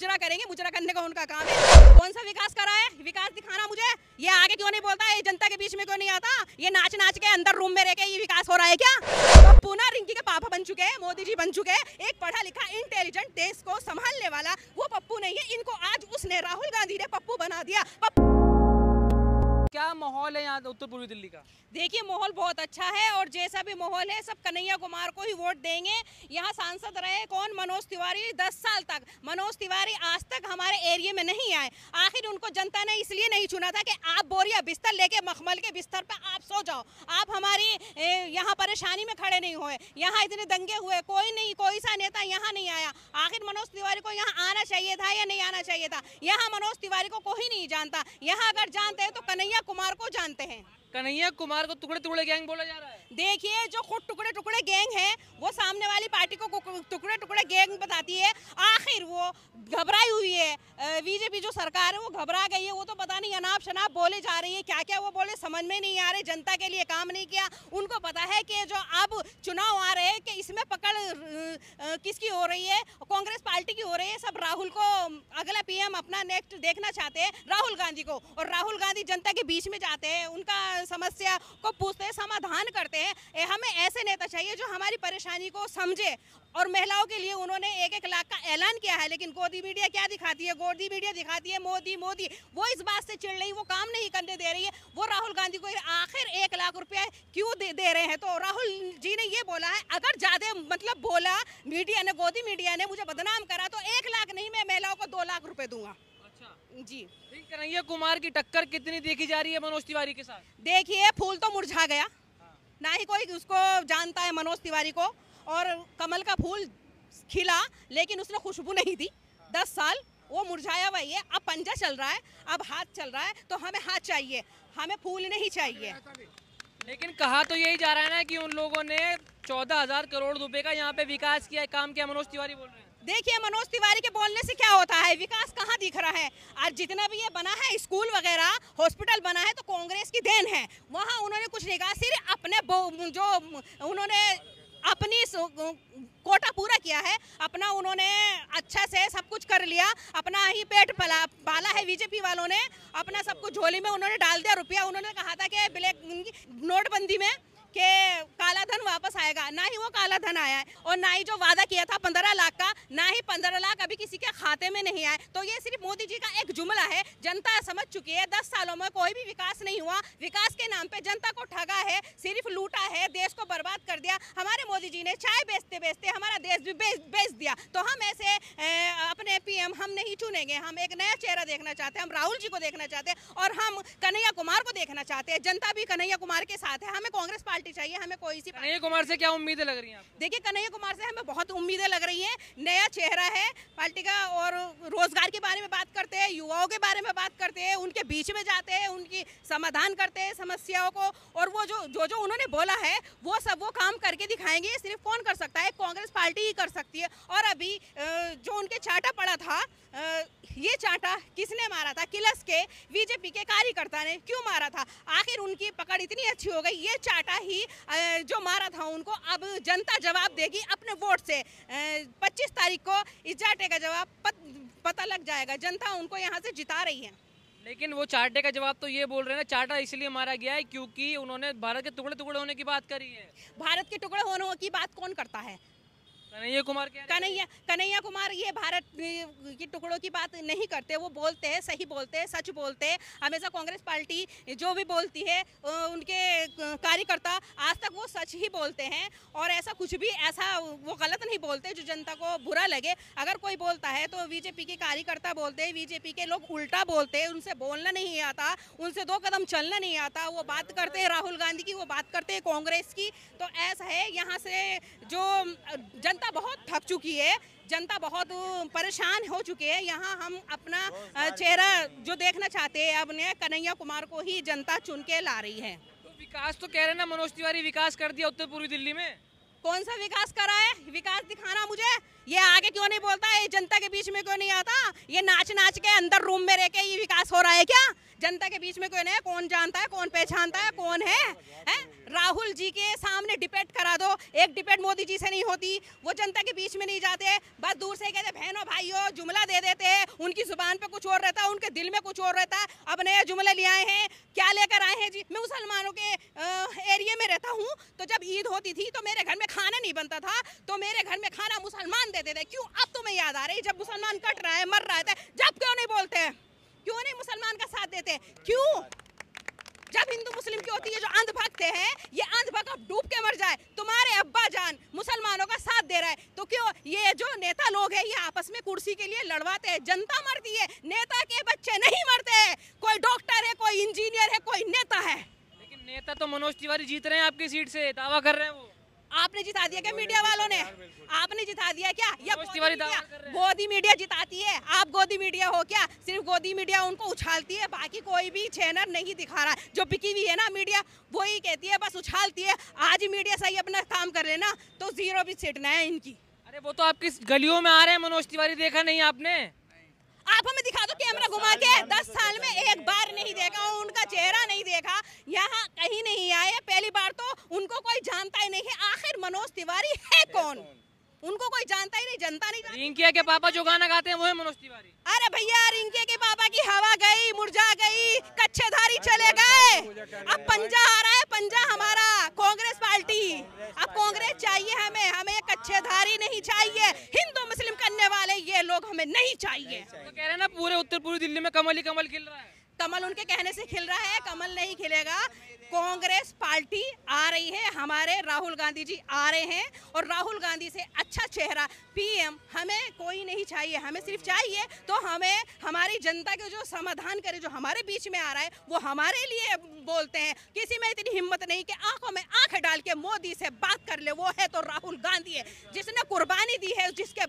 मुजरा करेंगे, मुजरा करने का उनका काम है। कौन सा विकास करा है? विकास दिखाना मुझे। ये आगे क्यों नहीं बोलता है? जनता के बीच में क्यों नहीं आता? ये नाच नाच के अंदर रूम में रह के ये विकास हो रहा है क्या? पप्पू ना रिंकी के पापा बन चुके हैं, मोदी जी बन चुके हैं। एक पढ़ा लिखा इंटेलिजेंट देश को संभालने वाला वो पप्पू नहीं है। इनको आज उसने राहुल गांधी ने पप्पू बना दिया। क्या माहौल है यहाँ उत्तर पूर्वी दिल्ली का? देखिए माहौल बहुत अच्छा है और जैसा भी माहौल है सब कन्हैया कुमार को ही वोट देंगे। यहाँ सांसद रहे कौन? मनोज तिवारी 10 साल तक। मनोज तिवारी आज तक हमारे एरिया में नहीं आए। आखिर उनको जनता ने इसलिए नहीं चुना था कि आप बोरिया बिस्तर लेके मखमल के बिस्तर पे आप सो जाओ, आप हमारी यहाँ परेशानी में खड़े नहीं हुए। यहाँ इतने दंगे हुए, कोई नहीं, कोई सा नेता यहाँ नहीं आया। आखिर मनोज तिवारी को यहाँ आना चाहिए था या नहीं आना चाहिए था? यहाँ मनोज तिवारी को कोई नहीं जानता। यहाँ अगर जानते हैं तो कन्हैया कुमार को जानते हैं। कन्हैया कुमार को टुकड़े टुकड़े गैंग बोला जा रहा है। देखिए जो खुद टुकड़े टुकड़े गैंग है वो सामने वाली पार्टी को टुकड़े टुकड़े गैंग बताती है। आखिर वो घबराई हुई है, बीजेपी जो सरकार है वो घबरा गई है। वो तो पता नहीं अनाप शनाप बोले जा रही है, क्या क्या वो बोले समझ में नहीं आ रहे। जनता के लिए काम नहीं किया। उनको पता है कि जो अब चुनाव आ रहे हैं कि इसमें पकड़ किसकी हो रही है? कांग्रेस पार्टी की हो रही है। सब राहुल को अगला पीएम अपना नेक्स्ट देखना चाहते हैं, राहुल गांधी को। और राहुल गांधी जनता के बीच में जाते हैं, उनका समस्या को पूछते हैं, समाधान करते हैं। हमें ऐसे नेता चाहिए जो हमारी परेशानी को समझे। और महिलाओं के लिए उन्होंने 1-1 लाख का ऐलान किया है, लेकिन गोदी मीडिया क्या दिखाती है? गोदी मीडिया दिखाती है मोदी मोदी। वो इस बात से चिढ़ रही, वो काम नहीं करने दे रही है। वो राहुल गांधी को आखिर 1 लाख रुपया क्यों दे रहे हैं? तो राहुल जी ने ये बोला है, अगर ज्यादा मतलब बोला मीडिया ने, गोदी मीडिया ने मुझे बदनाम करा तो 1 लाख नहीं, मैं महिलाओं को 2 लाख रुपए दूंगा। जी। कन्हैया कुमार की टक्कर कितनी देखी जा रही है मनोज तिवारी के साथ? देखिए फूल तो मुरझा गया, ना ही कोई उसको जानता है मनोज तिवारी को। और कमल का फूल खिला लेकिन उसने खुशबू नहीं दी। 10 साल वो मुरझाया वही है। अब पंजा चल रहा है, अब हाथ चल रहा है। तो हमें हाथ चाहिए, हमें फूल नहीं चाहिए। लेकिन कहा तो यही जा रहा है ना कि उन लोगों ने 14,000 करोड़ रुपए का यहाँ पे विकास किया, काम किया। मनोज तिवारी बोल रहे हैं। देखिए मनोज तिवारी के बोलने से क्या होता है? विकास कहाँ दिख रहा है? आज जितना भी ये बना है, स्कूल वगैरह हॉस्पिटल बना है, तो कांग्रेस की देन है। वहाँ उन्होंने कुछ नहीं कहा, सिर्फ अपने जो उन्होंने अपनी कोटा पूरा किया है, अपना उन्होंने अच्छा से सब कुछ कर लिया। अपना ही पेट पाला है बीजेपी वालों ने, अपना सब कुछ झोली में उन्होंने डाल दिया रुपया। उन्होंने कहा था कि ब्लैक नोटबंदी में कि काला धन वापस आएगा, ना ही वो काला धन आया है। और ना ही जो वादा किया था 15 लाख का, ना ही 15 लाख अभी किसी के खाते में नहीं आए। तो ये सिर्फ मोदी जी का एक जुमला है। जनता समझ चुकी है 10 सालों में कोई भी विकास नहीं हुआ। विकास के नाम पे जनता को ठगा है, सिर्फ लूटा है, देश को बर्बाद कर दिया। हमारे मोदी जी ने चाय बेचते बेचते हमारा देश भी बेच दिया। तो हम ऐसे अपने पीएम हम नहीं चुनेंगे। हम एक नया चेहरा देखना चाहते हैं, हम राहुल जी को देखना चाहते हैं और हम कन्हैया कुमार को देखना चाहते हैं। जनता भी कन्हैया कुमार के साथ है। हमें कांग्रेस पार्टी चाहिए, हमें कोई सी। कन्हैया कुमार से क्या उम्मीदें लग रही हैं आपको? देखिए कन्हैया कुमार से हमें बहुत उम्मीदें लग रही हैं। नया चेहरा है पार्टी का और रोजगार के बारे में बात करते हैं, युवाओं के बारे में बात करते हैं, उनके बीच में जाते हैं, उनकी समाधान करते हैं समस्याओं को। और वो जो उन्होंने बोला है वो सब वो काम करके दिखाएंगे। सिर्फ कौन कर सकता है? कांग्रेस पार्टी ही कर सकती है। और अभी जो उनके चाटा पड़ा था, ये चाटा किसने मारा था? किलस के बीजेपी के कार्यकर्ता ने। क्यों मारा था? आखिर उनकी पकड़ इतनी अच्छी हो गई, ये चाटा ही जो मारा था उनको अब जनता जवाब देगी अपने वोट से। 25 तारीख को इस चाटे का जवाब पता लग जाएगा। जनता उनको यहाँ से जिता रही है। लेकिन वो चाटे का जवाब तो ये बोल रहे हैं ना, चाटा इसलिए मारा गया है क्योंकि उन्होंने भारत के टुकड़े टुकड़े होने की बात करी है। भारत के टुकड़े होने की बात कौन करता है? कन्हैया कुमार कन्हैया कुमार ये भारत की टुकड़ों की बात नहीं करते। वो बोलते हैं, सही बोलते हैं, सच बोलते हैं। हमेशा कांग्रेस पार्टी जो भी बोलती है उनके कार्यकर्ता आज तक वो सच ही बोलते हैं और ऐसा कुछ भी ऐसा वो गलत नहीं बोलते जो जनता को बुरा लगे। अगर कोई बोलता है तो बीजेपी के कार्यकर्ता बोलते हैं, बीजेपी के लोग उल्टा बोलते हैं। उनसे बोलना नहीं आता, उनसे 2 कदम चलना नहीं आता। वो बात करते हैं राहुल गांधी की, वो बात करते हैं कांग्रेस की। तो ऐसा है, यहाँ से जो जनता बहुत थक चुकी है, जनता बहुत परेशान हो चुकी है। यहाँ हम अपना चेहरा जो देखना चाहते हैं, अपने कन्हैया कुमार को ही जनता चुन के ला रही है। तो विकास तो कह रहे हैं ना, मनोज तिवारी विकास कर दिया उत्तर पूर्वी दिल्ली में। कौन सा विकास करा है? विकास दिखाना मुझे। ये आगे क्यों नहीं बोलता है? जनता के बीच में क्यों नहीं आता? ये नाच नाच के अंदर रूम में रह के ये विकास हो रहा है क्या? जनता के बीच में कोई नहीं है, कौन जानता है, कौन पहचानता है, कौन है? राहुल जी के सामने डिबेट करा दो, एक डिबेट मोदी जी से नहीं होती, वो जनता के बीच में नहीं जाते, बस दूर से कहते बहनों भाइयों जुमला दे देते हैं, उनकी जुबान पे कुछ और रहता है, उनके दिल में कुछ और रहता है। अब नए जुमले ले आए हैं, क्या लेकर आए हैं जी? मैं मुसलमानों के एरिया में रहता हूँ, तो जब ईद होती थी तो मेरे घर में खाना नहीं बनता था, तो मेरे घर में खाना मुसलमान देते थे। क्यों? अब तुम्हें याद आ रही, जब मुसलमान कट रहा है, मर रहा है, जब क्यों नहीं बोलते? क्यों नहीं मुसलमान का साथ देते? क्यों? जब हिंदू मुस्लिम की होती है, जो अंधभक्त है, ये अंधभक्त अब डूब के मर जाए, तुम्हारे अब्बा जान मुसलमानों का साथ दे रहा है, तो क्यों ये जो नेता लोग हैं ये आपस में कुर्सी के लिए लड़वाते हैं? जनता मरती है, नेता के बच्चे नहीं मरते। कोई डॉक्टर है, कोई इंजीनियर है, कोई नेता है। लेकिन नेता तो मनोज तिवारी जीत रहे हैं आपकी सीट से, दावा कर रहे हैं वो। आपने जिता दिया क्या? मीडिया वालों ने आपने जिता दिया क्या? या गोदी मीडिया जिताती है? आप गोदी मीडिया हो क्या? सिर्फ गोदी मीडिया उनको उछालती है, बाकी कोई भी चैनल नहीं दिखा रहा। जो बिकी हुई है ना मीडिया, वही कहती है, बस उछालती है। आज मीडिया सही अपना काम कर लेना तो जीरो भी सीटना है इनकी। अरे वो तो आपकी गलियों में आ रहे हैं मनोज तिवारी, देखा नहीं आपने? आप हमें दिखा दो कैमरा घुमा के, 10 साल में एक बार नहीं देखा, उनका चेहरा नहीं देखा, यहाँ कहीं नहीं आए। पहली बार तो उनको कोई जानता ही नहीं है, आखिर मनोज तिवारी है कौन? उनको कोई जानता ही नहीं, जनता नहीं जानती। रिंकिया के पापा जो गाना गाते हैं वो है मनोज तिवारी। अरे भैया, रिंकिया के पापा की हवा गई, मुरझा गई, कच्चेधारी चले गए। अब पंजा आ रहा है, पंजा हमारा कांग्रेस पार्टी। अब कांग्रेस चाहिए हमें कच्चेधारी नहीं चाहिए। हिंदू मुस्लिम करने वाले ये लोग हमें नहीं चाहिए। तो कह रहे हैं ना पूरे उत्तर पूर्वी दिल्ली में कमल ही कमल खिल रहा है। कमल उनके कहने से खिल रहा है, कमल नहीं खिलेगा। कांग्रेस पार्टी आ रही है, हमारे राहुल गांधी जी आ रहे हैं, और राहुल गांधी से अच्छा चेहरा पीएम हमें कोई नहीं चाहिए। हमें सिर्फ चाहिए तो हमें हमारी जनता के जो समाधान करे, जो हमारे बीच में आ रहा है वो हमारे लिए बोलते हैं। किसी में इतनी हिम्मत नहीं कि आंखों में आंख डाल के मोदी से बात कर ले, वो है तो राहुल गांधी है, जिसने कुर्बानी दी है, जिसके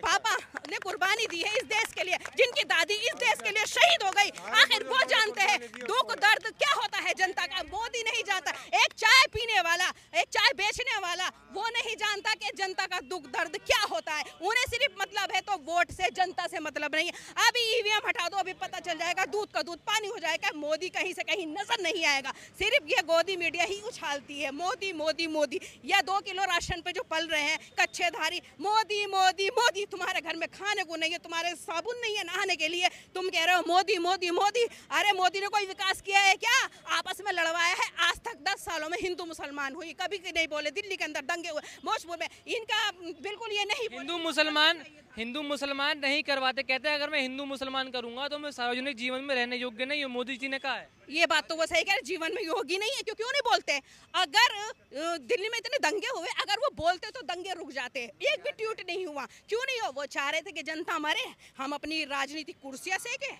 पापा ने कुर्बानी दी है इस देश के लिए, जिनकी दादी इस देश के लिए शहीद हो गई। आखिर वो जानते हैं दुख दर्द क्या होता है जनता का। मोदी नहीं जानता। एक चाय पीने वाला, एक चाय बेचने वाला, वो नहीं जानता कि जनता का दुख दर्द क्या होता है। उन्हें सिर्फ मतलब है तो वोट से, जनता से मतलब नहीं है। अभी ईवीएम हटा दो, अभी पता चल जाएगा, दूध का दूध पानी हो जाएगा। मोदी कहीं से कहीं नजर नहीं आएगा, सिर्फ ये गोदी मीडिया ही उछालती है मोदी मोदी मोदी। या 2 किलो राशन पे जो पल रहे हैं कच्चेधारी, मोदी मोदी मोदी। तुम्हारे घर में खाने को नहीं है, तुम्हारे साबुन नहीं है नहाने के लिए, तुम कह रहे हो मोदी मोदी मोदी। अरे मोदी ने कोई विकास किया है क्या? आपस में लड़वाया है। आज तक 10 सालों में हिंदू मुसलमान हुई, कभी नहीं बोले। दिल्ली के अंदर दंगे हुए, भोजपुर में, इनका बिल्कुल ये नहीं। हिंदू मुसलमान नहीं करवाते, कहते हैं अगर मैं हिंदू मुसलमान करूंगा तो मैं सार्वजनिक जीवन में रहने योग्य नहीं हूँ, मोदी जी ने कहा है। ये बात तो वो सही कह रहे, जीवन में योगी नहीं है। क्यों नहीं बोलते? अगर दिल्ली में इतने दंगे हुए, अगर वो बोलते तो दंगे रुक जाते। एक भी ट्वीट नहीं हुआ। क्यों नहीं हो? वो चाह रहे थे कि जनता मरे, हम अपनी राजनीतिक कुर्सियां सेके।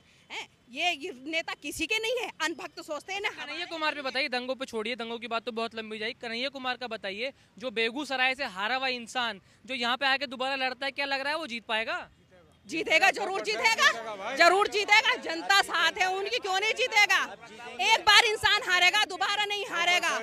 ये नेता किसी के नहीं है, अनभक्त सोचते हैं ना। कन्हैया कुमार पे बताइए, दंगों पे छोड़िए, दंगों की बात तो बहुत लंबी जाएगी। कन्हैया कुमार का बताइए, जो बेगूसराय से हारा हुआ इंसान जो यहाँ पे आके दोबारा लड़ता है, क्या लग रहा है वो जीत पाएगा? जीतेगा, जरूर जीतेगा, जरूर जीतेगा। जनता साथ है उनकी, क्यों नहीं जीतेगा? एक बार इंसान हारेगा, दोबारा नहीं हारेगा,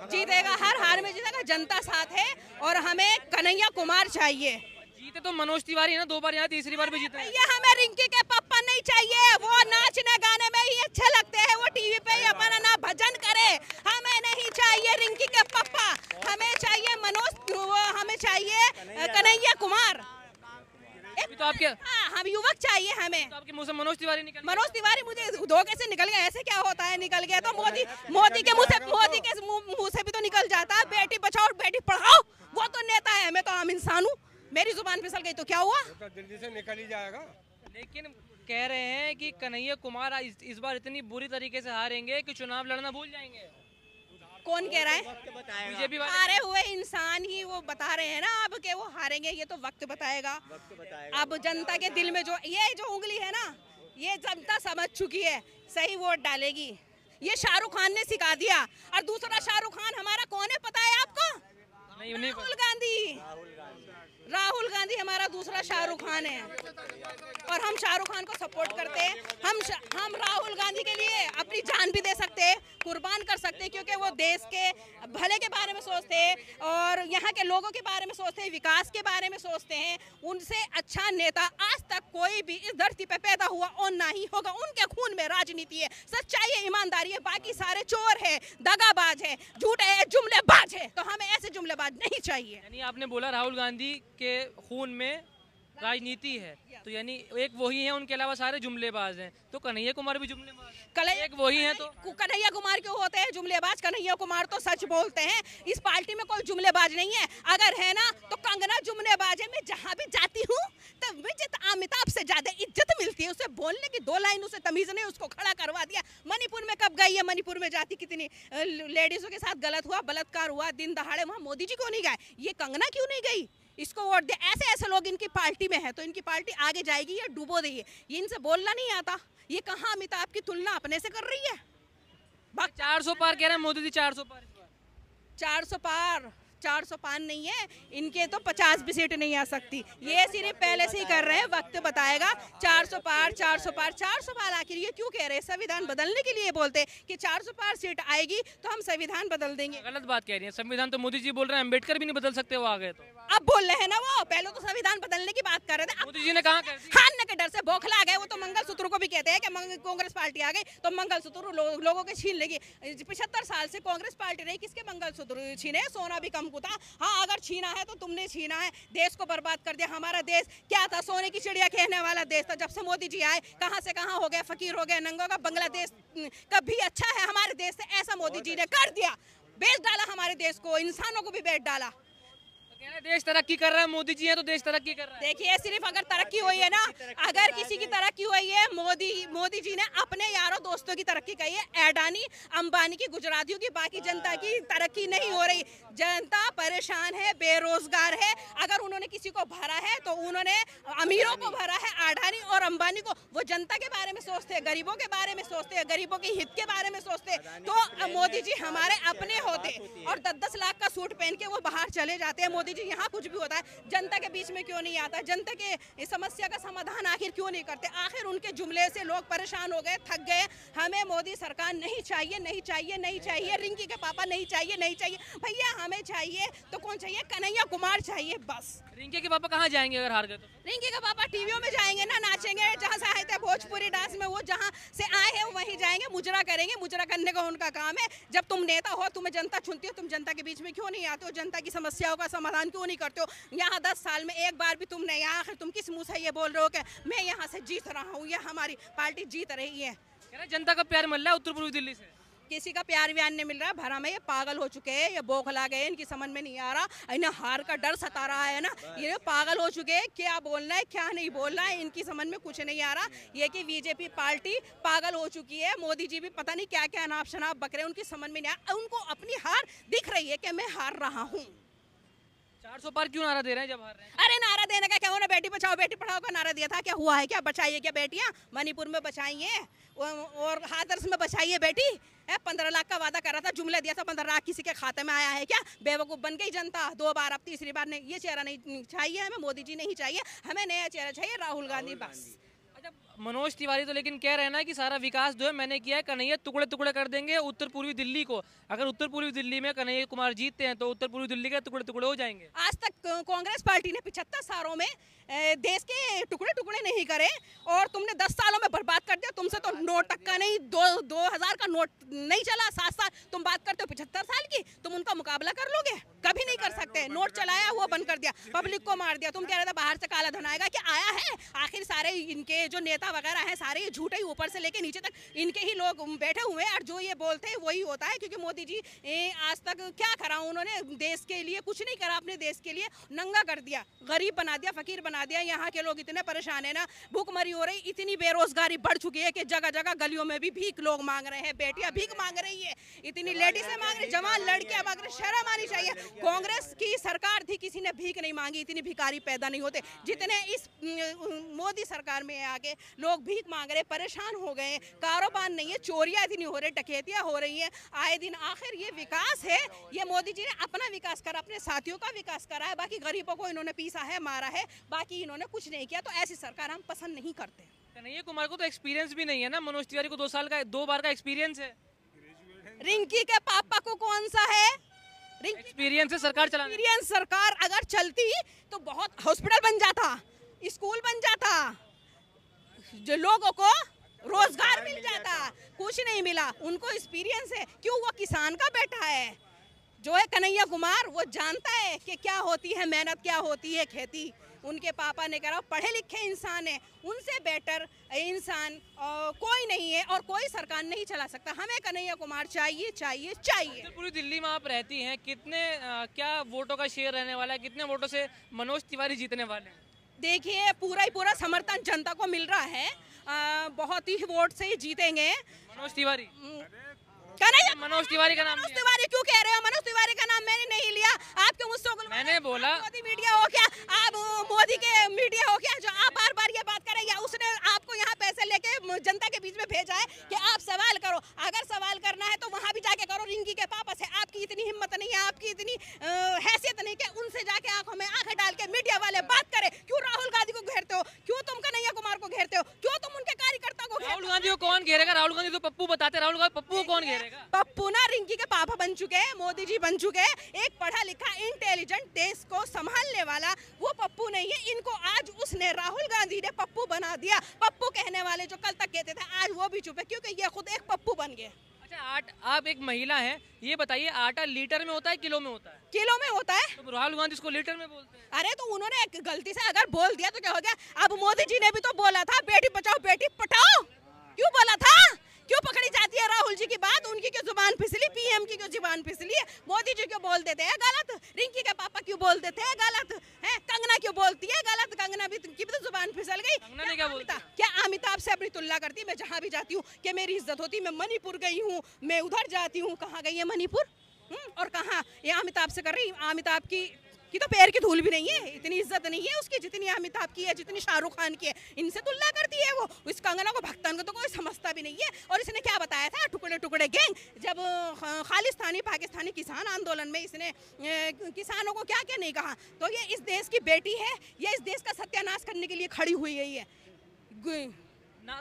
जीतेगा, हर हार में जीतेगा। जनता साथ है और हमें कन्हैया कुमार चाहिए। जीते तो मनोज तिवारी है ना, 2 बार यहाँ, तीसरी बार भी जीते। भैया हमें रिंकी के पापा नहीं चाहिए, वो नाचने गाने में ही अच्छे लगते हैं, वो टीवी पे ही अपना ना भजन करे। हमें नहीं चाहिए रिंकी के पापा, हमें चाहिए हमें चाहिए कन्हैया कुमार। तो आपके हम युवक चाहिए हमें। तो आपके मुंह से मनोज तिवारी निकल, मनोज तिवारी मुझे धोखे से निकल गया। ऐसे क्या होता है? निकल गया तो मोदी के मुंह से भी तो निकल जाता है। बेटी बचाओ बेटी पढ़ाओ, वो तो नेता है, मैं तो आम इंसान हूँ। मेरी जुबान फिसल गई तो क्या हुआ? तो दिल्ली से निकल ही जाएगा। लेकिन कह रहे हैं कि कन्हैया कुमार इस बार इतनी बुरी तरीके से हारेंगे कि चुनाव लड़ना भूल जाएंगे। कौन कह रहा है? बीजेपी हारे हुए इंसान ही वो बता रहे हैं ना अब के वो हारेंगे। ये तो वक्त बताएगा। अब जनता के दिल में ये जो उंगली है ना, ये जनता समझ चुकी है, सही वोट डालेगी। ये शाहरुख खान ने सिखा दिया। और दूसरा शाहरुख खान हमारा कौन है पता है आपको? नहीं, राहुल गांधी हमारा दूसरा शाहरुख खान है, और हम शाहरुख खान को सपोर्ट करते हैं। हम राहुल गांधी के लिए अपनी जान भी दे सकते हैं, कुर्बान कर सकते हैं, क्योंकि वो देश के भले के बारे में सोचते हैं और यहाँ के लोगों के बारे में सोचते हैं, विकास के बारे में सोचते हैं। उनसे अच्छा नेता आज तक कोई भी इस धरती पे पैदा हुआ और ना ही होगा। उनके खून में राजनीति है, सच्चाई है, ईमानदारी है। बाकी सारे चोर है, दगाबाज है, झूठे है, जुमलेबाज है। तो हमें ऐसे जुमलेबाज नहीं चाहिए। यानी आपने बोला राहुल गांधी के खून में राजनीति है, तो यानी एक वही है, उनके अलावा सारे जुमलेबाज हैं। तो कन्हैया कुमार भी जुमलेबाज हैं, एक वही है। तो कन्हैया कुमार क्यों होते हैं जुमलेबाज? कन्हैया कुमार तो सच बोलते हैं। इस पार्टी में कोई जुमलेबाज नहीं है। अगर है ना तो कंगना जुमलेबाज है। मैं जहाँ भी जाती हूँ तो मुझे अमिताभ से ज्यादा इज्जत मिलती है। उसे बोलने की 2 लाइन उसे तमीज नहीं, उसको खड़ा करवा दिया। मणिपुर में कब गई है? मणिपुर में जाती कितनी लेडीजों के साथ गलत हुआ, बलात्कार हुआ, दिन दहाड़े। वहाँ मोदी जी क्यों नहीं गए? ये कंगना क्यों नहीं गई? इसको वोट दे। ऐसे ऐसे लोग इनकी पार्टी में है तो इनकी पार्टी आगे जाएगी या डूबो देगी। ये इनसे बोलना नहीं आता। ये कहाँ अमिताभ की तुलना अपने से कर रही है? 400 पार कह रहे हैं मोदी जी, 400 पार। 400 पार, 400 पार नहीं है इनके, तो 50 भी सीट नहीं आ सकती। ये सिर्फ पहले से ही कर रहे हैं, वक्त बताएगा। 400 पार, 400 पार, 400 पार आखिर ये क्यों कह रहे हैं? संविधान बदलने के लिए बोलते हैं कि 400 पार सीट आएगी तो हम संविधान बदल देंगे। गलत बात कह रही है। संविधान तो मोदी जी बोल रहे हैं, अम्बेडकर भी नहीं बदल सकते वो आ गए तो। अब बोल रहे हैं ना, वो पहले तो संविधान बदलने की बात कर रहे थे। मोदी जी ने कहा हारने के डर से बौखला गए। वो तो मंगलसूत्र को भी कहते हैं कि कांग्रेस पार्टी आ गई तो मंगलसूत्र लोगों के छीन लेगी। 75 साल से कांग्रेस पार्टी रही, किसके मंगलसूत्र छीने? सोना भी कम था। हाँ, अगर छीना है तो तुमने छीना है, देश को बर्बाद कर दिया। हमारा देश क्या था? सोने की चिड़िया कहने वाला देश था। जब से मोदी जी आए कहां से कहां हो गए, फकीर हो गए, नंगों का। बांग्लादेश कभी अच्छा है हमारे देश से? ऐसा मोदी जी ने कर दिया, बेच डाला हमारे देश को, इंसानों को भी बेच डाला। देश तरक्की कर रहा है, मोदी जी है तो देश तरक्की कर रहा है। देखिए, सिर्फ अगर तरक्की हुई है ना, अगर किसी की तरक्की हुई है, मोदी जी ने अपने यारों दोस्तों की तरक्की की है। अडानी अंबानी की, गुजरातियों की, बाकी जनता की तरक्की नहीं हो रही। जनता परेशान है, बेरोजगार है। अगर उन्होंने किसी को भरा है तो उन्होंने अमीरों को भरा है, अडानी और अंबानी को। वो जनता के बारे में सोचते हैं, गरीबों के बारे में सोचते हैं, गरीबों के हित के बारे में सोचते हैं। तो मोदी जी हमारे अपने होते और 10-10 लाख का सूट पहन के वो बाहर चले जाते हैं। मोदी जी यहाँ कुछ भी होता है जनता के बीच में क्यों नहीं आता? जनता के समस्या का समाधान आखिर क्यों नहीं करते? आखिर उनके जुमले से लोग परेशान हो गए, थक गए। हमें मोदी सरकार नहीं चाहिए, नहीं चाहिए, नहीं चाहिए। रिंकी के पापा नहीं चाहिए, नहीं चाहिए। भैया हमें चाहिए तो कौन चाहिए? कन्हैया कुमार चाहिए बस। रिंकी के पापा कहाँ जाएंगे अगर हार गए तो? रिंकी के पापा टीवियों में जाएंगे ना, नाचेंगे। जहाँ से आए थे भोजपुरी डांस में, वो जहाँ से आए हैं वहीं जाएंगे, मुजरा करेंगे। मुजरा करने का उनका काम है। जब तुम नेता हो, तुम्हें जनता चुनती हो, तुम जनता के बीच में क्यों नहीं आते हो? जनता की समस्याओं का समाधान क्यों नहीं करते हो? यहाँ 10 साल में एक बार भी तुमने यहाँ, आखिर तुम किस मुंह से ये बोल रहे हो कि मैं यहाँ से जीत रहा हूँ या हमारी पार्टी जीत रही है? जनता का प्यार मिल रहा है उत्तर पूर्वी दिल्ली से। किसी का प्यार व्यार नहीं मिल रहा है। भरा में ये पागल हो चुके हैं, ये बौखला गए, इनकी समझ में नहीं आ रहा। इन्हें हार का डर सता रहा है ना, ये पागल हो चुके हैं। क्या बोलना है क्या नहीं बोलना है इनकी समझ में कुछ नहीं आ रहा। ये कि बीजेपी पार्टी पागल हो चुकी है। मोदी जी भी पता नहीं क्या क्या अनाप शनाप बक रहे हैं, उनकी समझ में नहीं आ रहा। उनको अपनी हार दिख रही है कि मैं हार रहा हूँ। 400 पार क्यों नारा दे रहे हैं जब हार रहे हैं? अरे नारा देने का क्या होना? बेटी बचाओ बेटी पढ़ाओ का नारा दिया था, क्या हुआ है? क्या बचाइए क्या बेटियां? मणिपुर में बचाइए और हाथरस में बचाइए बेटी। 15 लाख का वादा कर रहा था, जुमला दिया था, 15 लाख किसी के खाते में आया है क्या? बेवकूफ बन गई जनता 2 बार, अब तीसरी बार नहीं। ये चेहरा नहीं चाहिए हमें, मोदी जी नहीं चाहिए हमें, नया चेहरा चाहिए, राहुल गांधी बस। मनोज तिवारी तो लेकिन कह रहे हैं ना कि सारा विकास जो है मैंने किया है, कन्हैया टुकड़े टुकड़े कर देंगे उत्तर पूर्वी दिल्ली को। अगर उत्तर पूर्वी दिल्ली में कन्हैया कुमार जीतते हैं तो उत्तर पूर्वी दिल्ली के टुकड़े टुकड़े हो जाएंगे। आज तक कांग्रेस पार्टी ने 75 सालों में देश के टुकड़े टुकड़े नहीं करे और तुमने 10 सालों में बर्बाद कर दिया। तुमसे तो नोट तक का नहीं, 2000 का नोट नहीं चला। 7 साल तुम बात करते हो 75 साल की, तुम उनका मुकाबला कर लोगे? कभी नहीं कर सकते। नोट चलाया, वो बंद कर दिया, पब्लिक को मार दिया। तुम कह रहे थे बाहर से काला धन आएगा, क्या आया है? आखिर सारे इनके जो नेता वगैरह हैं सारे झूठे ही, ऊपर से लेके नीचे तक इनके ही लोग बैठे हुए हैं और जो ये बोलते हैं वही होता है। क्योंकि मोदी जी आज तक क्या करा उन्होंने? देश के लिए कुछ नहीं करा। अपने देश के लिए नंगा कर दिया, गरीब बना दिया, फकीर बना दिया। यहाँ के लोग इतने परेशान है ना, भूखमरी हो रही, इतनी बेरोजगारी बढ़ चुकी है कि जगह जगह गलियों में भी भीख लोग मांग रहे हैं। बेटियां भीख मांग रही है, इतनी लेडीज मांग रही, जवान लड़कियां मांग रही। शर्म आनी चाहिए। कांग्रेस की सरकार थी, किसी ने भीख नहीं मांगी, इतनी भिखारी पैदा नहीं होते जितने इस मोदी सरकार में आके लोग भीख मांग रहे, परेशान हो गए। कारोबार नहीं है, चोरियां इतनी हो रही, डकैतियां हो रही हैं आए दिन। आखिर ये विकास है? ये मोदी जी ने अपना विकास करा, अपने साथियों का विकास करा है, बाकी गरीबों को इन्होंने पीसा है, मारा है, बाकी इन्होंने कुछ नहीं किया। तो ऐसी सरकार हम पसंद नहीं करते। कन्हैया कुमार को तो एक्सपीरियंस भी नहीं है ना। मनोज तिवारी को 2 बार का एक्सपीरियंस है। रिंकी के पापा को कौन सा है? एक्सपीरियंस से सरकार चलाने। एक्सपीरियंस सरकार अगर चलती तो बहुत हॉस्पिटल बन जाता, स्कूल बन जाता, जो लोगों को रोजगार मिल जाता। कुछ नहीं मिला, उनको एक्सपीरियंस है। क्यों? वो किसान का बेटा है, जो है कन्हैया कुमार, वो जानता है कि क्या होती है मेहनत, क्या होती है खेती। उनके पापा ने कहा पढ़े लिखे इंसान है, उनसे बेटर इंसान कोई नहीं है और कोई सरकार नहीं चला सकता। हमें कन्हैया कुमार चाहिए चाहिए चाहिए। पूरी दिल्ली में आप रहती हैं, कितने क्या वोटों का शेयर रहने वाला है? कितने वोटों से मनोज तिवारी जीतने वाले हैं? देखिए पूरा ही पूरा समर्थन जनता को मिल रहा है, बहुत ही वोट से ही जीतेंगे मनोज तिवारी। कन्हैया। मनोज तिवारी का नाम मनोज तिवारी क्यों कह रहे हो? मनोज तिवारी का नाम मैंने नहीं लिया, आप क्यों मुझसे उगलवा रहे हैं? मैंने बोला मोदी मीडिया हो क्या? आप मोदी के मीडिया हो क्या, जो आप बार बार ये बात करें? या उसने आपको यहाँ पैसे लेके जनता के बीच में भेजा है कि आप सवाल करो? अगर सवाल करना है तो वहाँ भी जाके करो रिंकी के पापा से। आपकी इतनी हिम्मत नहीं है, आपकी इतनी हैसियत नहीं कि उनसे जाके आंखों में आंखें डाल के मीडिया वाले बात करें। क्यों राहुल गांधी को घेरते हो? क्यों तुम कन्हैया कुमार को घेरते हो? क्यों तुम उनके कार्यकर्ता को? राहुल गांधी को कौन घेरेगा? राहुल गांधी तो पप्पू बताते, राहुल गांधी पप्पू को कौन घेरेगा? पप्पू ना रिंकी के पापा बन चुके हैं, मोदी जी बन चुके हैं। एक पढ़ा लिखा इंटेलिजेंट देश को संभालने वाला वो पप्पू नहीं है। इनको आज उसने राहुल गांधी ने पप्पू बना दिया। पप्पू कहने वाले जो कल तक कहते थे आज वो भी चुप है, क्योंकि ये खुद एक पप्पू बन गए। अच्छा, आप एक महिला हैं, ये बताइए आटा लीटर में होता है किलो में होता है? किलो में होता है। तो राहुल गांधी इसको लीटर में बोलते हैं। अरे तो उन्होंने एक गलती से अगर बोल दिया तो क्या हो गया? अब मोदी जी ने भी तो बोला था बेटी बचाओ बेटी पढ़ाओ, क्यों बोला था? क्यों पकड़ी जाती है राहुल जी की बात? उनकी क्यों जुबान फिसली? पीएम की क्यों जुबान फिसली है? मोदी जी क्यों बोल देते हैं गलत? रिंकी के पापा क्यों बोल देते हैं गलत? है कंगना क्यों बोलती है गलत? कंगना भी की भी तो जुबान फिसल गई। कंगना ने क्या बोला? क्या अमिताभ से अपनी तुलना करती? मैं जहाँ भी जाती हूँ कि मेरी इज्जत होती, मैं मणिपुर गई हूँ, मैं उधर जाती हूँ। कहाँ गई है मणिपुर? और कहाँ ये अमिताभ से कर रही? अमिताभ की तो पैर की धूल भी नहीं है, इतनी इज्जत नहीं है उसकी जितनी अमिताभ की है, जितनी शाहरुख खान की है। इनसे तुलना करती है वो। इस कंगना को भक्तन को तो कोई समझता भी नहीं है। और इसने क्या बताया था? टुकड़े टुकड़े गैंग, जब खालिस्तानी पाकिस्तानी किसान आंदोलन में इसने किसानों को क्या क्या नहीं कहा। तो ये इस देश की बेटी है, ये इस देश का सत्यानाश करने के लिए खड़ी हुई है।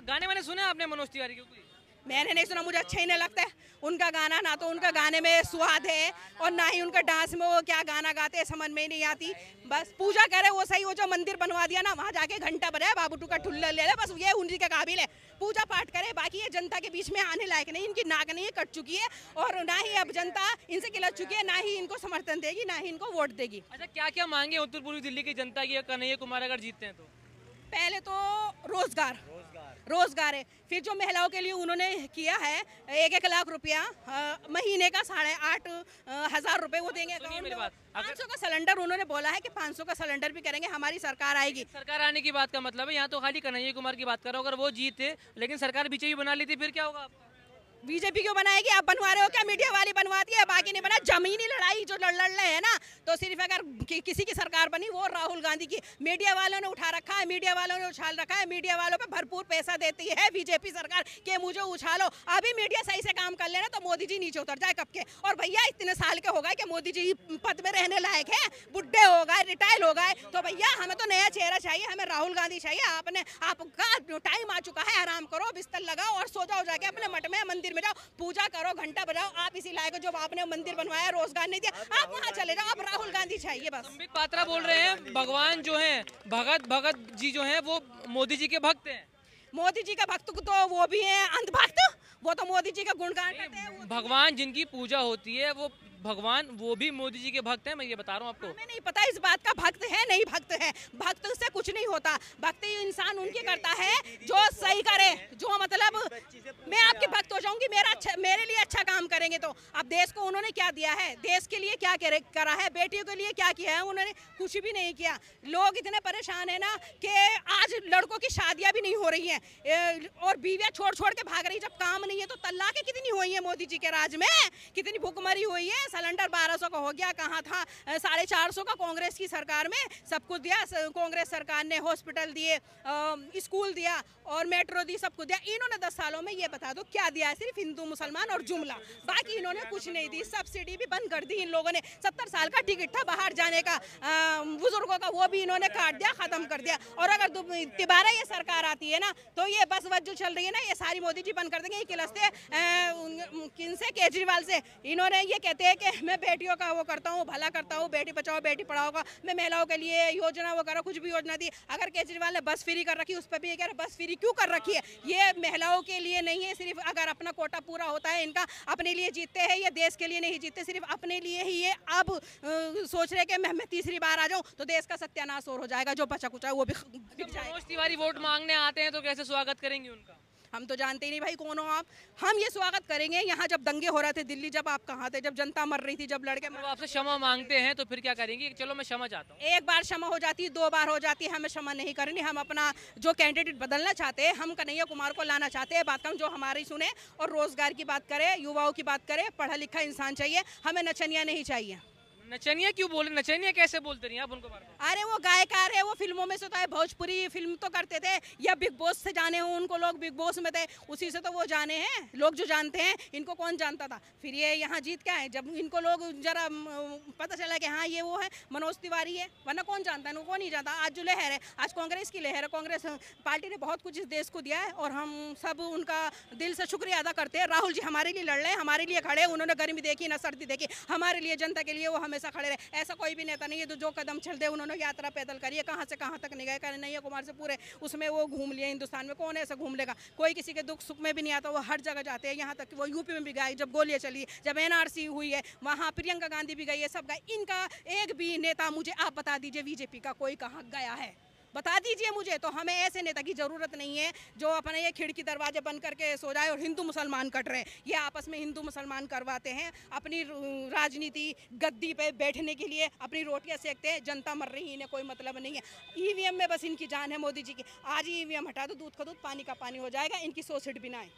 गाने मैंने सुने आपने मनोज तिवारी के? कोई मैंने नहीं सुना, मुझे अच्छा ही नहीं लगता है उनका गाना। ना तो उनका गाने में स्वाद है और ना ही उनका डांस में वो क्या गाना गाते हैं समझ में ही नहीं आती। बस पूजा करे वो सही, वो जो मंदिर बनवा दिया ना वहाँ जाके घंटा बजाए, बाबू टू का ठुल्ला ले ले, बस ये उन्हीं के काबिल है। पूजा पाठ करे, बाकी ये जनता के बीच में आने लायक नहीं। इनकी नाक नहीं कट चुकी है और ना ही अब जनता इनसे खिलच चुकी है, ना ही इनको समर्थन देगी, ना ही इनको वोट देगी। अच्छा, क्या क्या मांगे उत्तर पूर्वी दिल्ली की जनता की कन्हैया कुमार अगर जीतते हैं तो? पहले तो रोजगार है। फिर जो महिलाओं के लिए उन्होंने किया है 1-1 लाख रुपया महीने का 8,500 रुपए वो देंगे। 500 का सिलेंडर उन्होंने बोला है कि 500 का सिलेंडर भी करेंगे, हमारी सरकार आएगी। सरकार आने की बात का मतलब है यहाँ तो खाली कन्हैया कुमार की बात कर रहा हूँ। अगर वो जीते लेकिन सरकार बीजेपी बना ली थी फिर क्या होगा आपका? बीजेपी क्यों बनाएगी? आप बनवा रहे हो क्या? मीडिया वाली बनवाती है, बाकी नहीं बना। जमीनी लड़ाई जो लड़ रहे हैं ना, तो सिर्फ अगर किसी की सरकार बनी वो राहुल गांधी की। मीडिया वालों ने उठा रखा है, मीडिया वालों ने उछाल रखा है, मीडिया वालों पे भरपूर पैसा देती है बीजेपी सरकार के मुझे उछालो। अभी मीडिया सही से काम कर लेना तो मोदी जी नीचे उतर जाए कब के। और भैया इतने साल के हो गए कि मोदी जी पद में रहने लायक है, बुढ़े हो गए, रिटायर हो गए, तो भैया हमें तो नया चेहरा चाहिए, हमें राहुल गांधी चाहिए। आपका टाइम आ चुका है, आराम करो, बिस्तर लगाओ और सो जाओ, जाके अपने मठ में मंदिर में जाओ, पूजा करो, घंटा बजाओ। आप इसी लायक जो आपने मंदिर बनवाया, रोजगार नहीं दिया, आप वहाँ चले जाओ। आप राहुल गांधी चाहिए बस। संबित पात्रा बोल रहे हैं भगवान जो हैं भगत जी जो हैं वो मोदी जी के भक्त हैं। मोदी जी का भक्त तो वो भी है अंधभक्त, वो तो मोदी जी का गुणगान करते हैं। भगवान जिनकी पूजा होती है वो भगवान वो भी मोदी जी के भक्त हैं, मैं ये बता रहा हूँ आपको। हमें नहीं पता इस बात का भक्त है नहीं भक्त है, भक्त से कुछ नहीं होता। भक्त इंसान उनकी करता है जो सही करे, जो मतलब मैं आपके भक्त हो जाऊंगी, मेरे लिए अच्छा काम करेंगे तो। अब देश को उन्होंने क्या दिया है, देश के लिए क्या करा है, बेटियों के लिए क्या किया है, उन्होंने कुछ भी नहीं किया। लोग इतने परेशान है ना कि आज लड़कों की शादियां भी नहीं हो रही हैं और बीवियां छोड़ छोड़ के भाग रही। जब काम नहीं है तो तलाकें कितनी हुई है मोदी जी के राज में, कितनी भूखमरी हुई है। सिलेंडर 1200 का हो गया, कहाँ था 450 का कांग्रेस की सरकार में। सब कुछ दिया कांग्रेस सरकार ने, हॉस्पिटल दिए, स्कूल दिया और मेट्रो दी, सब कुछ दिया। इन्होंने 10 सालों में ये बता दो क्या दिया है? सिर्फ हिंदू मुसलमान और जुमला, बाकी इन्होंने कुछ नहीं दी। सब्सिडी भी बंद कर दी इन लोगों ने। 70 साल का टिकट था बाहर जाने का बुजुर्गों का, वो भी इन्होंने काट दिया, खत्म कर दिया। और अगर दोबारा ये सरकार आती है ना तो ये बस जो चल रही है ना ये सारी मोदी जी बंद कर देंगे। ये किलस्ते किनसे? केजरीवाल से। इन्होंने ये कहते हैं कि मैं बेटियों का वो करता हूँ, भला करता हूँ, बेटी बचाओ बेटी पढ़ाओ का, मैं महिलाओं के लिए योजना वो करो, कुछ भी योजना दी। अगर केजरीवाल ने बस फ्री कर रखी उस पर भी ये कह रहे बस फ्री क्यों कर रखी है? ये महिलाओं के लिए नहीं है, सिर्फ अगर अपना कोटा पूरा होता है इनका, अपने लिए जीतते हैं ये, देश के लिए नहीं जीतते, सिर्फ अपने लिए ही ये अब सोच रहे कि मैं तीसरी बार आ जाऊं तो देश का सत्यानाश और हो जाएगा, जो बचा कुचा वो भी बिक जाएगा। मनोज तिवारी वोट मांगने आते हैं तो कैसे स्वागत करेंगे उनका? हम तो जानते ही नहीं भाई कौन हो आप। हम ये स्वागत करेंगे, यहाँ जब दंगे हो रहे थे दिल्ली, जब आप कहाँ थे, जब जनता मर रही थी, जब लड़के वो आपसे क्षमा मांगते हैं तो फिर क्या करेंगे? चलो मैं क्षमा चाहता हूँ। एक बार क्षमा हो जाती है, 2 बार हो जाती है, हमें क्षमा नहीं करनी। हम अपना जो कैंडिडेट बदलना चाहते हैं, हम कन्हैया कुमार को लाना चाहते हैं। बात करें जो हमारी सुने और रोजगार की बात करे, युवाओं की बात करे, पढ़ा लिखा इंसान चाहिए, हमें नचनिया नहीं चाहिए। नचनिया क्यों बोले? नचनिया कैसे बोलते रही आप उनको बार बार? अरे वो गायकार है, वो फिल्मों में से तो है, भोजपुरी फिल्म तो करते थे, या बिग बॉस से जाने हो उनको, लोग बिग बॉस में थे उसी से तो वो जाने हैं लोग जो जानते हैं। इनको कौन जानता था? फिर ये यहाँ जीत क्या है? जब इनको लोग जरा पता चला कि हाँ ये वो है मनोज तिवारी है, वरना कौन जानता है? कौन नहीं जानता। आज जो लहर है, आज कांग्रेस की लहर है, कांग्रेस पार्टी ने बहुत कुछ इस देश को दिया है और हम सब उनका दिल से शुक्रिया अदा करते हैं। राहुल जी हमारे लिए लड़ रहे हैं, हमारे लिए खड़े, उन्होंने गर्मी देखी ना सर्दी देखी, हमारे लिए जनता के लिए वो हमेशा खड़े रहे। ऐसा कोई भी नेता नहीं है जो कदम चलते उन्होंने यात्रा पैदल करी है, कहाँ से कहाँ तक नहीं गए। कन्हैया कुमार से पूरे उसमें वो घूम लिए हिंदुस्तान में, कौन ऐसा घूम लेगा? कोई किसी के दुख सुख में भी नहीं आता, वो हर जगह जाते हैं। यहाँ तक कि वो यूपी में भी गए, जब गोलियां चली, जब एनआरसी हुई है वहाँ प्रियंका गांधी भी गई है, सब गए। इनका एक भी नेता मुझे आप बता दीजिए बीजेपी का कोई कहाँ गया है? बता दीजिए मुझे। तो हमें ऐसे नेता की ज़रूरत नहीं है जो अपने ये खिड़की दरवाजे बंद करके सो जाए और हिंदू मुसलमान कट रहे हैं। ये आपस में हिंदू मुसलमान करवाते हैं, अपनी राजनीति गद्दी पे बैठने के लिए अपनी रोटियां सेकते हैं। जनता मर रही है, इन्हें कोई मतलब नहीं है। ईवीएम में बस इनकी जान है मोदी जी की। आज ही ईवीएम हटा दो, दूध का दूध पानी का पानी हो जाएगा। इनकी 100 सीट भी ना आए।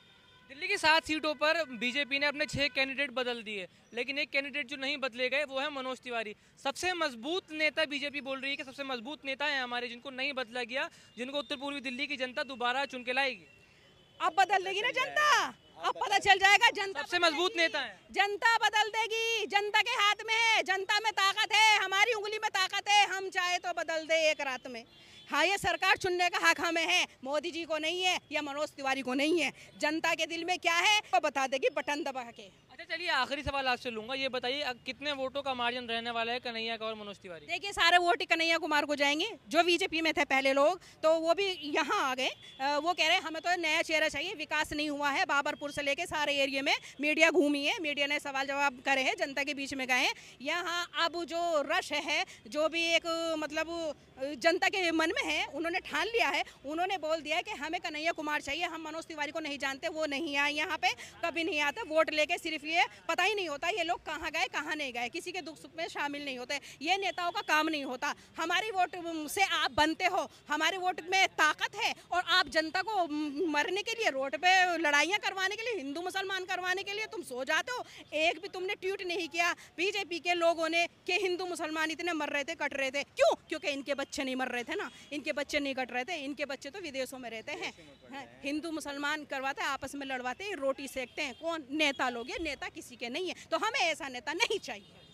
दिल्ली की 7 सीटों पर बीजेपी ने अपने 6 कैंडिडेट बदल दिए, लेकिन एक कैंडिडेट जो नहीं बदले गए वो है मनोज तिवारी। सबसे मजबूत नेता बीजेपी बोल रही है कि सबसे मजबूत नेता है हमारे, जिनको नहीं बदला गया, जिनको उत्तर पूर्वी दिल्ली की जनता दोबारा चुन के लाएगी। अब बदल देगी ना जनता, अब पता चल जाएगा। जनता सबसे मजबूत नेता है, जनता बदल देगी, जनता के हाथ में है, जनता में ताकत है, हमारी उंगली में ताकत है। हम चाहे तो बदल दे एक रात में। हाँ ये सरकार चुनने का हक हमें है, मोदी जी को नहीं है या मनोज तिवारी को नहीं है। जनता के दिल में क्या है वो बता देगी बटन दबा के। अच्छा चलिए आखिरी सवाल आपसे लूंगा, ये बताइए कितने वोटों का मार्जिन रहने वाला है कन्हैया का और मनोज तिवारी? देखिए सारे वोट ही कन्हैया कुमार को जाएंगे। जो बीजेपी में थे पहले लोग तो वो भी यहाँ आ गए। वो कह रहे हैं हमें तो नया चेहरा चाहिए, विकास नहीं हुआ है। बाबरपुर से लेके सारे एरिया में मीडिया घूमी है, मीडिया ने सवाल जवाब करे हैं, जनता के बीच में गए हैं। यहाँ अब जो रश है, जो भी एक मतलब जनता के मन में है, उन्होंने ठान लिया है, उन्होंने बोल दिया है कि हमें कन्हैया कुमार चाहिए। हम मनोज तिवारी को नहीं जानते, वो नहीं आए यहाँ पे, कभी नहीं आते वोट लेके। सिर्फ ये पता ही नहीं होता ये लोग कहाँ गए कहाँ नहीं गए, किसी के दुख सुख में शामिल नहीं होते। ये नेताओं का काम नहीं होता। हमारी वोट से आप बनते हो, हमारे वोट में ताकत है और आप जनता को मरने के लिए, रोड पे लड़ाइयाँ करवाने के लिए, हिंदू मुसलमान करवाने के लिए तुम सो जाते हो। एक भी तुमने ट्वीट नहीं किया बीजेपी के लोगों ने कि हिंदू मुसलमान इतने मर रहे थे, कट रहे थे। क्यों? क्योंकि इनके बच्चे नहीं मर रहे थे ना, इनके बच्चे नहीं कट रहे थे, इनके बच्चे तो विदेशों में रहते हैं। हिंदू मुसलमान करवाते हैं, आपस में लड़वाते हैं, रोटी सेकते हैं। कौन? नेता लोग। ये नेता किसी के नहीं है, तो हमें ऐसा नेता नहीं चाहिए।